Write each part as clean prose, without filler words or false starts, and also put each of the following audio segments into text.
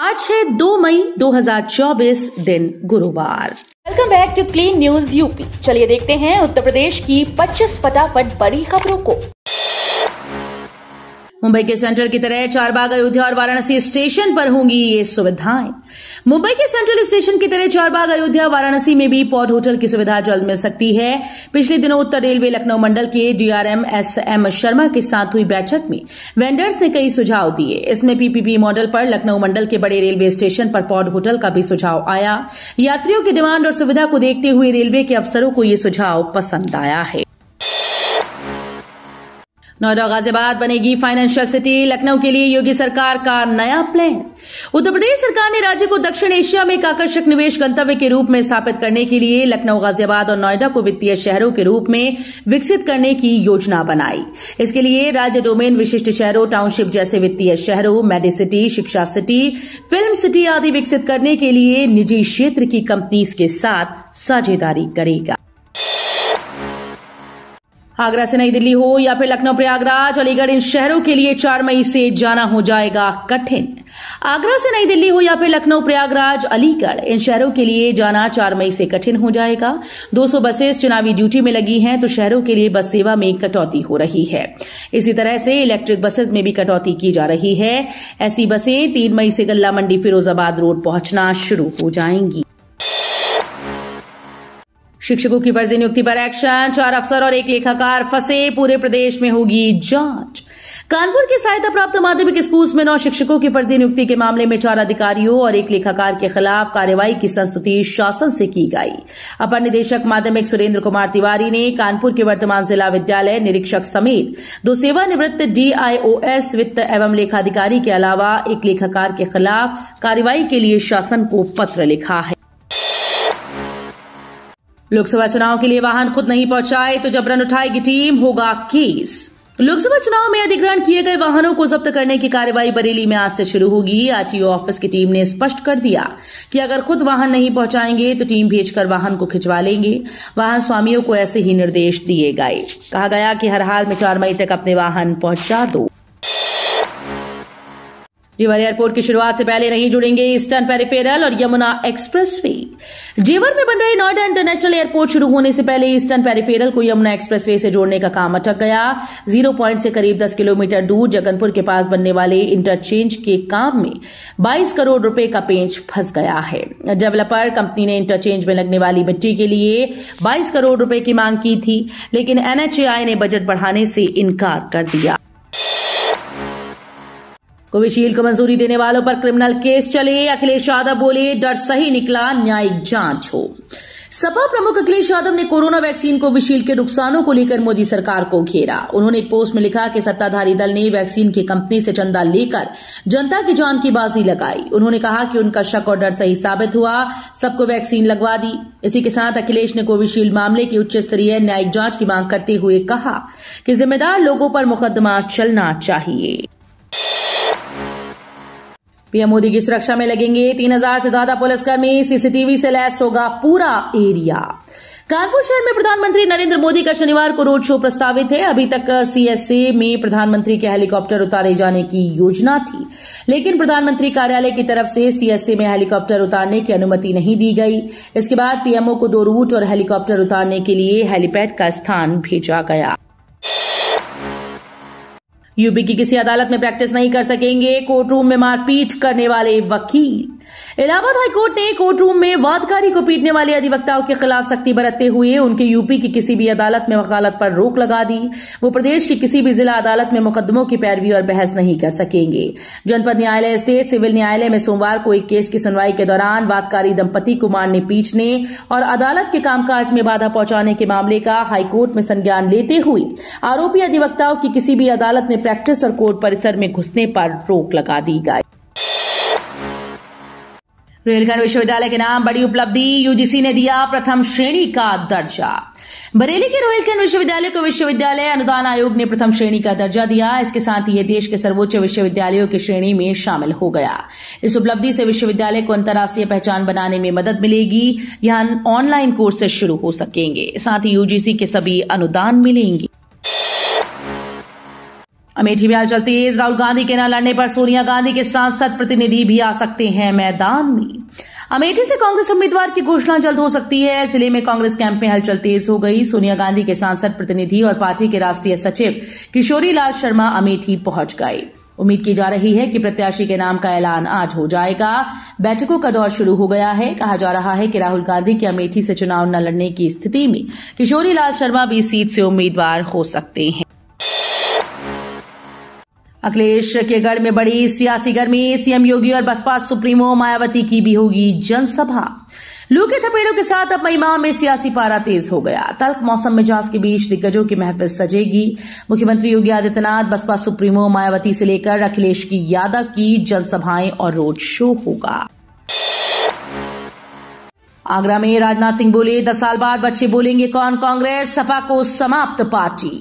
आज है 2 मई 2024 दिन गुरुवार। Welcome back to clean news UP. चलिए देखते हैं उत्तर प्रदेश की 25 फटाफट बड़ी खबरों को। मुंबई के सेंट्रल की तरह चारबाग, अयोध्या और वाराणसी स्टेशन पर होंगी ये सुविधाएं। मुंबई के सेंट्रल स्टेशन की तरह चारबाग, अयोध्या, वाराणसी में भी पॉड होटल की सुविधा जल्द मिल सकती है। पिछले दिनों उत्तर रेलवे लखनऊ मंडल के डीआरएम एसएम शर्मा के साथ हुई बैठक में वेंडर्स ने कई सुझाव दिए। इसमें पीपीपी मॉडल पर लखनऊ मंडल के बड़े रेलवे स्टेशन पर पॉड होटल का भी सुझाव आया। यात्रियों की डिमांड और सुविधा को देखते हुए रेलवे के अफसरों को ये सुझाव पसंद आया है। नोएडा गाजियाबाद बनेगी फाइनेंशियल सिटी, लखनऊ के लिए योगी सरकार का नया प्लान। उत्तर प्रदेश सरकार ने राज्य को दक्षिण एशिया में एक आकर्षक निवेश गंतव्य के रूप में स्थापित करने के लिए लखनऊ, गाजियाबाद और नोएडा को वित्तीय शहरों के रूप में विकसित करने की योजना बनाई। इसके लिए राज्य डोमेन विशिष्ट शहरों, टाउनशिप जैसे वित्तीय शहरों, मेडिसिटी, शिक्षा सिटी, फिल्म सिटी आदि विकसित करने के लिए निजी क्षेत्र की कंपनीज के साथ साझेदारी करेगा। आगरा से नई दिल्ली हो या फिर लखनऊ प्रयागराज, अलीगढ़, इन शहरों के लिए 4 मई से जाना हो जाएगा कठिन। आगरा से नई दिल्ली हो या फिर लखनऊ प्रयागराज, अलीगढ़, इन शहरों के लिए जाना 4 मई से कठिन हो जाएगा। 200 बसेस चुनावी ड्यूटी में लगी हैं तो शहरों के लिए बस सेवा में कटौती हो रही है। इसी तरह से इलेक्ट्रिक बसेस में भी कटौती की जा रही है। ऐसी बसें 3 मई से गल्ला मंडी, फिरोजाबाद रोड पहुंचना शुरू हो जाएंगी। शिक्षकों की फर्जी नियुक्ति पर एक्शन, 4 अफसर और 1 लेखाकार फंसे, पूरे प्रदेश में होगी जांच। कानपुर के सहायता प्राप्त माध्यमिक स्कूल में 9 शिक्षकों की फर्जी नियुक्ति के मामले में 4 अधिकारियों और 1 लेखाकार के खिलाफ कार्रवाई की संस्तुति शासन से की गई। अपर निदेशक माध्यमिक सुरेंद्र कुमार तिवारी ने कानपुर के वर्तमान जिला विद्यालय निरीक्षक समेत 2 सेवानिवृत्त DIOS वित्त एवं लेखाधिकारी के अलावा 1 लेखाकार के खिलाफ कार्रवाई के लिए शासन को पत्र लिखा है। लोकसभा चुनाव के लिए वाहन खुद नहीं पहुंचाए तो जबरन उठाएगी टीम, होगा केस। लोकसभा चुनाव में अधिग्रहण किए गए वाहनों को जब्त करने की कार्रवाई बरेली में आज से शुरू होगी। आरटीओ ऑफिस की टीम ने स्पष्ट कर दिया कि अगर खुद वाहन नहीं पहुंचाएंगे तो टीम भेजकर वाहन को खिंचवा लेंगे। वाहन स्वामियों को ऐसे ही निर्देश दिए गए। कहा गया कि हर हाल में 4 मई तक अपने वाहन पहुंचा दो। जेवर एयरपोर्ट की शुरुआत से पहले नहीं जुड़ेंगे ईस्टर्न पेरिफेरल और यमुना एक्सप्रेसवे। जेवर में बन रहे नोएडा इंटरनेशनल एयरपोर्ट शुरू होने से पहले ईस्टर्न पेरिफेरल को यमुना एक्सप्रेसवे से जोड़ने का काम अटक गया। 0 पॉइंट से करीब 10 किलोमीटर दूर जगनपुर के पास बनने वाले इंटरचेंज के काम में 22 करोड़ रुपए का पेंच फंस गया है। डेवलपर कंपनी ने इंटरचेंज में लगने वाली मिट्टी के लिए 22 करोड़ रुपए की मांग की थी, लेकिन NHAI ने बजट बढ़ाने से इनकार कर दिया। कोविशील्ड को मंजूरी देने वालों पर क्रिमिनल केस चले, अखिलेश यादव बोले डर सही निकला, न्यायिक जांच हो। सपा प्रमुख अखिलेश यादव ने कोरोना वैक्सीन कोविशील्ड के नुकसानों को लेकर मोदी सरकार को घेरा। उन्होंने एक पोस्ट में लिखा कि सत्ताधारी दल ने वैक्सीन की कंपनी से चंदा लेकर जनता की जान की बाजी लगाई। उन्होंने कहा कि उनका शक और डर सही साबित हुआ, सबको वैक्सीन लगवा दी। इसी के साथ अखिलेश ने कोविशील्ड मामले की उच्च स्तरीय न्यायिक जांच की मांग करते हुए कहा कि जिम्मेदार लोगों पर मुकदमा चलना चाहिए। पीएम मोदी की सुरक्षा में लगेंगे 3000 से ज्यादा पुलिसकर्मी, सीसीटीवी से लैस होगा पूरा एरिया। कानपुर शहर में प्रधानमंत्री नरेंद्र मोदी का शनिवार को रोड शो प्रस्तावित है। अभी तक CSA में प्रधानमंत्री के हेलीकॉप्टर उतारे जाने की योजना थी, लेकिन प्रधानमंत्री कार्यालय की तरफ से CSA में हेलीकॉप्टर उतारने की अनुमति नहीं दी गई। इसके बाद पीएमओ को 2 रूट और हेलीकॉप्टर उतारने के लिए हेलीपैड का स्थान भेजा गया। यूपी की किसी अदालत में प्रैक्टिस नहीं कर सकेंगे कोर्ट रूम में मारपीट करने वाले वकील। इलाहाबाद हाईकोर्ट ने कोर्ट रूम में वादकारी को पीटने वाले अधिवक्ताओं के खिलाफ सख्ती बरतते हुए उनके यूपी की किसी भी अदालत में वकालत पर रोक लगा दी। वो प्रदेश की किसी भी जिला अदालत में मुकदमों की पैरवी और बहस नहीं कर सकेंगे। जनपद न्यायालय स्थित सिविल न्यायालय में सोमवार को एक केस की सुनवाई के दौरान वादकारी दंपति को मारने, पीटने और अदालत के कामकाज में बाधा पहुंचाने के मामले का हाईकोर्ट में संज्ञान लेते हुए आरोपी अधिवक्ताओं की किसी भी अदालत में प्रैक्टिस और कोर्ट परिसर में घुसने पर रोक लगा दी गई। रुहेलखंड विश्वविद्यालय के नाम बड़ी उपलब्धि, यूजीसी ने दिया प्रथम श्रेणी का दर्जा। बरेली के रुहेलखंड विश्वविद्यालय को विश्वविद्यालय अनुदान आयोग ने प्रथम श्रेणी का दर्जा दिया। इसके साथ ही यह देश के सर्वोच्च विश्वविद्यालयों की श्रेणी में शामिल हो गया। इस उपलब्धि से विश्वविद्यालय को अंतर्राष्ट्रीय पहचान बनाने में मदद मिलेगी। यहां ऑनलाइन कोर्सेज शुरू हो सकेंगे, साथ ही यूजीसी के सभी अनुदान मिलेंगे। अमेठी में हलचल तेज, राहुल गांधी के न लड़ने पर सोनिया गांधी के सांसद प्रतिनिधि भी आ सकते हैं मैदान में। अमेठी से कांग्रेस उम्मीदवार की घोषणा जल्द हो सकती है। जिले में कांग्रेस कैंप में हलचल तेज हो गई। सोनिया गांधी के सांसद प्रतिनिधि और पार्टी के राष्ट्रीय सचिव किशोरी लाल शर्मा अमेठी पहुंच गए। उम्मीद की जा रही है कि प्रत्याशी के नाम का ऐलान आज हो जाएगा। बैठकों का दौर शुरू हो गया है। कहा जा रहा है कि राहुल गांधी के अमेठी से चुनाव न लड़ने की स्थिति में किशोरी लाल शर्मा भी सीट से उम्मीदवार हो सकते हैं। अखिलेश के गढ़ में बड़ी सियासी गर्मी, सीएम योगी और बसपा सुप्रीमो मायावती की भी होगी जनसभा। लू के थपेड़ों के साथ अब मई माह में सियासी पारा तेज हो गया। तल्ख मौसम मिजाज के बीच दिग्गजों की महफिल सजेगी। मुख्यमंत्री योगी आदित्यनाथ, बसपा सुप्रीमो मायावती से लेकर अखिलेश की यादव की जनसभाएं और रोड शो होगा। आगरा में राजनाथ सिंह बोले, 10 साल बाद बच्चे बोलेंगे कौन कांग्रेस, सपा को समाप्त पार्टी।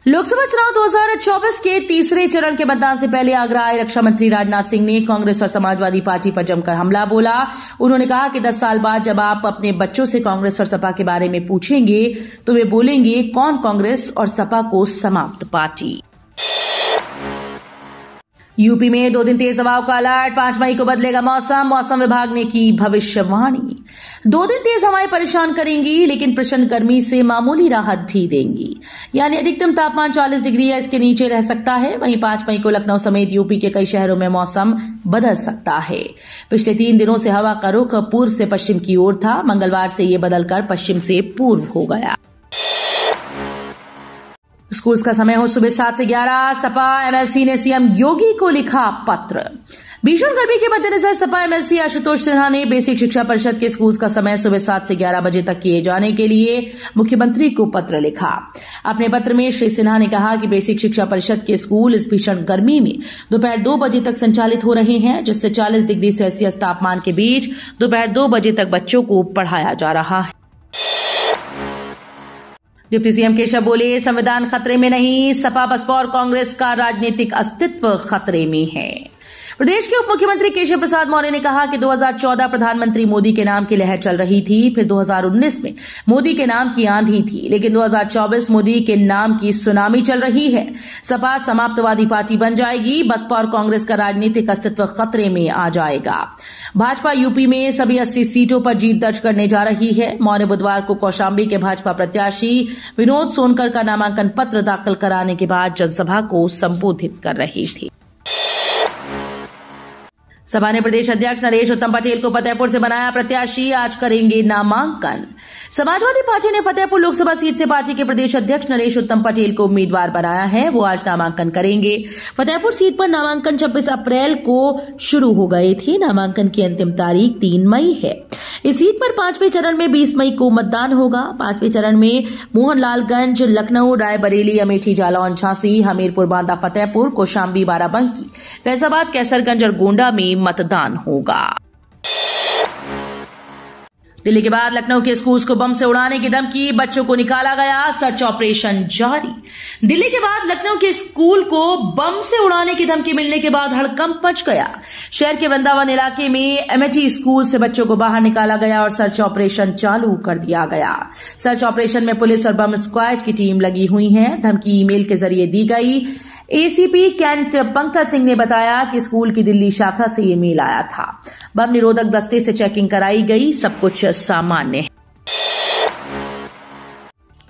लोकसभा चुनाव 2024 के तीसरे चरण के मतदान से पहले आगरा आए रक्षा मंत्री राजनाथ सिंह ने कांग्रेस और समाजवादी पार्टी पर जमकर हमला बोला। उन्होंने कहा कि 10 साल बाद जब आप अपने बच्चों से कांग्रेस और सपा के बारे में पूछेंगे तो वे बोलेंगे कौन कांग्रेस और सपा को समाप्त पार्टी। यूपी में 2 दिन तेज हवाओं का अलर्ट, 5 मई को बदलेगा मौसम। मौसम विभाग ने की भविष्यवाणी। 2 दिन तेज हवाएं परेशान करेंगी, लेकिन प्रचंड गर्मी से मामूली राहत भी देंगी। यानी अधिकतम तापमान 40 डिग्री या इसके नीचे रह सकता है। वहीं 5 मई को लखनऊ समेत यूपी के कई शहरों में मौसम बदल सकता है। पिछले 3 दिनों से हवा का रुख पूर्व से पश्चिम की ओर था। मंगलवार से ये बदलकर पश्चिम से पूर्व हो गया। स्कूल का समय हो सुबह 7 से 11। सपा एमएलसी ने सीएम योगी को लिखा पत्र। भीषण गर्मी के मद्देनजर सपा एमएलसी आशुतोष सिन्हा ने बेसिक शिक्षा परिषद के स्कूल का समय सुबह 7 से 11 बजे तक किए जाने के लिए मुख्यमंत्री को पत्र लिखा। अपने पत्र में श्री सिन्हा ने कहा कि बेसिक शिक्षा परिषद के स्कूल इस भीषण गर्मी में दोपहर 2 बजे तक संचालित हो रहे हैं, जिससे 40 डिग्री सेल्सियस तापमान के बीच दोपहर 2 बजे तक बच्चों को पढ़ाया जा रहा है। डिप्टी सीएम केशव बोले, संविधान खतरे में नहीं, सपा बसपा और कांग्रेस का राजनीतिक अस्तित्व खतरे में है। प्रदेश के उप मुख्यमंत्री केशव प्रसाद मौर्य ने कहा कि 2014 प्रधानमंत्री मोदी के नाम की लहर चल रही थी, फिर 2019 में मोदी के नाम की आंधी थी, लेकिन 2024 मोदी के नाम की सुनामी चल रही है। सपा समाप्तवादी पार्टी बन जाएगी। बसपा और कांग्रेस का राजनीतिक अस्तित्व खतरे में आ जाएगा। भाजपा यूपी में सभी 80 सीटों पर जीत दर्ज करने जा रही है। मौर्य बुधवार को कौशाम्बी के भाजपा प्रत्याशी विनोद सोनकर का नामांकन पत्र दाखिल कराने के बाद जनसभा को संबोधित कर रही थी। सपा ने प्रदेश अध्यक्ष नरेश उत्तम पटेल को फतेहपुर से बनाया प्रत्याशी, आज करेंगे नामांकन। समाजवादी पार्टी ने फतेहपुर लोकसभा सीट से पार्टी के प्रदेश अध्यक्ष नरेश उत्तम पटेल को उम्मीदवार बनाया है। वो आज नामांकन करेंगे। फतेहपुर सीट पर नामांकन 26 अप्रैल को शुरू हो गए थे। नामांकन की अंतिम तारीख 3 मई है। इस सीट पर 5वें चरण में 20 मई को मतदान होगा। 5वें चरण में मोहनलालगंज, लखनऊ, रायबरेली, अमेठी, जालौन, झांसी, हमीरपुर, बांदा, फतेहपुर, कौशाम्बी, बाराबंकी, फैजाबाद, कैसरगंज और गोंडा में मतदान होगा। दिल्ली के बाद लखनऊ के स्कूल्स को बम से उड़ाने की धमकी, बच्चों को निकाला गया, सर्च ऑपरेशन जारी। दिल्ली के बाद लखनऊ के स्कूल को बम से उड़ाने की धमकी मिलने के बाद हड़कंप मच गया। शहर के वृंदावन इलाके में एमेटी स्कूल से बच्चों को बाहर निकाला गया और सर्च ऑपरेशन चालू कर दिया गया। सर्च ऑपरेशन में पुलिस और बम स्क्वाड की टीम लगी हुई है। धमकी ईमेल के जरिए दी गई। एसीपी कैंट पंकज सिंह ने बताया कि स्कूल की दिल्ली शाखा से ये मेल आया था। बम निरोधक दस्ते से चेकिंग कराई गई, सब कुछ सामान्य है।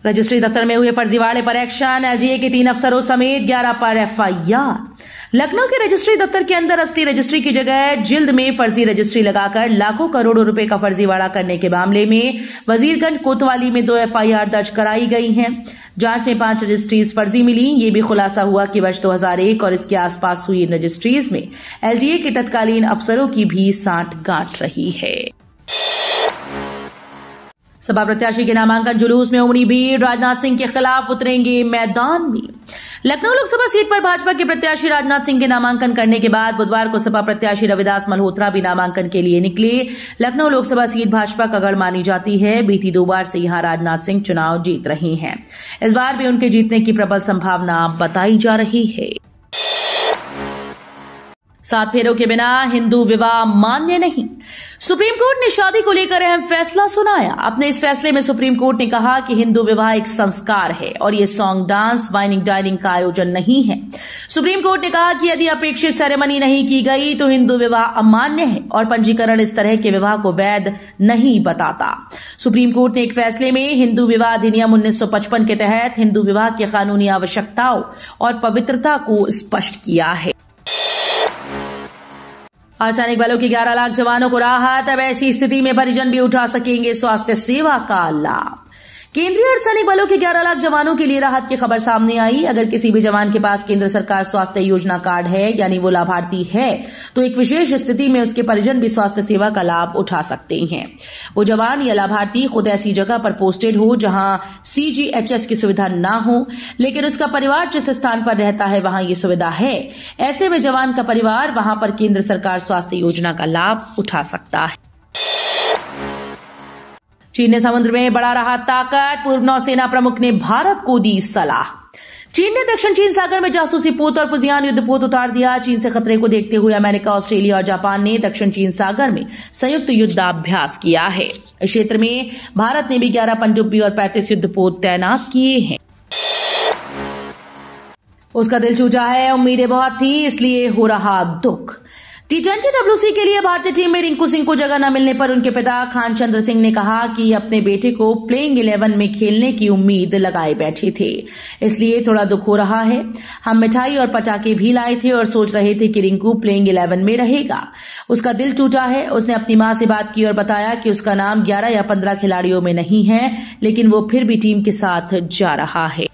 रजिस्ट्री दफ्तर में हुए फर्जीवाड़े पर एक्शन, एलजीए के 3 अफसरों समेत 11 पर एफआईआर। लखनऊ के रजिस्ट्री दफ्तर के अंदर असली रजिस्ट्री की जगह जिल्द में फर्जी रजिस्ट्री लगाकर लाखों करोड़ों रुपए का फर्जीवाड़ा करने के मामले में वजीरगंज कोतवाली में 2 एफआईआर दर्ज कराई गई हैं। जांच में 5 रजिस्ट्रीज फर्जी मिली। ये भी खुलासा हुआ कि वर्ष 2001 और इसके आसपास हुई रजिस्ट्रीज में एलडीए के तत्कालीन अफसरों की भी सांठ-गांठ रही है। सपा प्रत्याशी के नामांकन जुलूस में उमड़ी भीड़, राजनाथ सिंह के खिलाफ उतरेंगे मैदान में। लखनऊ लोकसभा सीट पर भाजपा के प्रत्याशी राजनाथ सिंह के नामांकन करने के बाद बुधवार को सपा प्रत्याशी रविदास मल्होत्रा भी नामांकन के लिए निकले। लखनऊ लोकसभा सीट भाजपा का गढ़ मानी जाती है। बीती 2 बार से यहां राजनाथ सिंह चुनाव जीत रहे हैं। इस बार भी उनके जीतने की प्रबल संभावना बताई जा रही है। सात फेरों के बिना हिंदू विवाह मान्य नहीं। सुप्रीम कोर्ट ने शादी को लेकर अहम फैसला सुनाया। अपने इस फैसले में सुप्रीम कोर्ट ने कहा कि हिंदू विवाह एक संस्कार है और ये सॉन्ग, डांस, वाइनिंग डाइनिंग का आयोजन नहीं है। सुप्रीम कोर्ट ने कहा कि यदि अपेक्षित सेरेमनी नहीं की गई तो हिंदू विवाह अमान्य है और पंजीकरण इस तरह के विवाह को वैध नहीं बताता। सुप्रीम कोर्ट ने एक फैसले में हिंदू विवाह अधिनियम 1955 के तहत हिंदू विवाह की कानूनी आवश्यकताओं और पवित्रता को स्पष्ट किया है। अर्धसैनिक बलों के 11 लाख जवानों को राहत। अब ऐसी स्थिति में परिजन भी उठा सकेंगे स्वास्थ्य सेवा का लाभ। केंद्रीय अर्धसैनिक बलों के 11 लाख जवानों के लिए राहत की खबर सामने आई। अगर किसी भी जवान के पास केंद्र सरकार स्वास्थ्य योजना कार्ड है, यानी वो लाभार्थी है, तो एक विशेष स्थिति में उसके परिजन भी स्वास्थ्य सेवा का लाभ उठा सकते हैं। वो जवान या लाभार्थी खुद ऐसी जगह पर पोस्टेड हो जहां CGHS की सुविधा ना हो, लेकिन उसका परिवार जिस स्थान पर रहता है वहां ये सुविधा है। ऐसे में जवान का परिवार वहां पर केंद्र सरकार स्वास्थ्य योजना का लाभ उठा सकता है। चीन ने समुद्र में बढ़ा रहा ताकत। पूर्व नौसेना प्रमुख ने भारत को दी सलाह। चीन ने दक्षिण चीन सागर में जासूसी पोत और फुजियान युद्धपोत उतार दिया। चीन से खतरे को देखते हुए अमेरिका, ऑस्ट्रेलिया और जापान ने दक्षिण चीन सागर में संयुक्त युद्धाभ्यास किया है। इस क्षेत्र में भारत ने भी 11 पनडुब्बी और 35 युद्धपोत तैनात किए हैं। उसका दिल टूटा है, उम्मीदें बहुत थी, इसलिए हो रहा दुख। T20 WC के लिए भारतीय टीम में रिंकू सिंह को जगह न मिलने पर उनके पिता खान चंद्र सिंह ने कहा कि अपने बेटे को प्लेइंग 11 में खेलने की उम्मीद लगाए बैठे थे, इसलिए थोड़ा दुख हो रहा है। हम मिठाई और पटाखे भी लाए थे और सोच रहे थे कि रिंकू प्लेइंग 11 में रहेगा। उसका दिल टूटा है। उसने अपनी मां से बात की और बताया कि उसका नाम 11 या 15 खिलाड़ियों में नहीं है, लेकिन वो फिर भी टीम के साथ जा रहा है।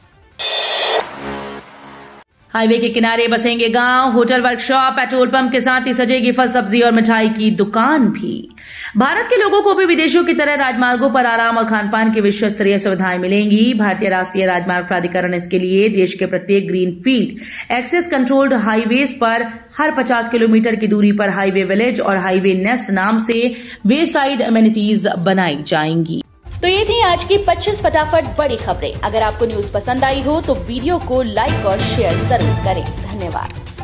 हाईवे के किनारे बसेंगे गांव, होटल, वर्कशॉप, पेट्रोल पंप के साथ ही सजेगी फल, सब्जी और मिठाई की दुकान भी। भारत के लोगों को भी विदेशों की तरह राजमार्गों पर आराम और खानपान की विश्व स्तरीय सुविधाएं मिलेंगी। भारतीय राष्ट्रीय राजमार्ग प्राधिकरण इसके लिए देश के प्रत्येक green field access controlled highways पर हर 50 किलोमीटर की दूरी पर हाईवे विलेज और हाईवे नेस्ट नाम से वे साइड एमेनिटीज बनाई जाएंगी। तो ये थी आज की 25 फटाफट बड़ी खबरें। अगर आपको न्यूज पसंद आई हो तो वीडियो को लाइक और शेयर जरूर करें। धन्यवाद।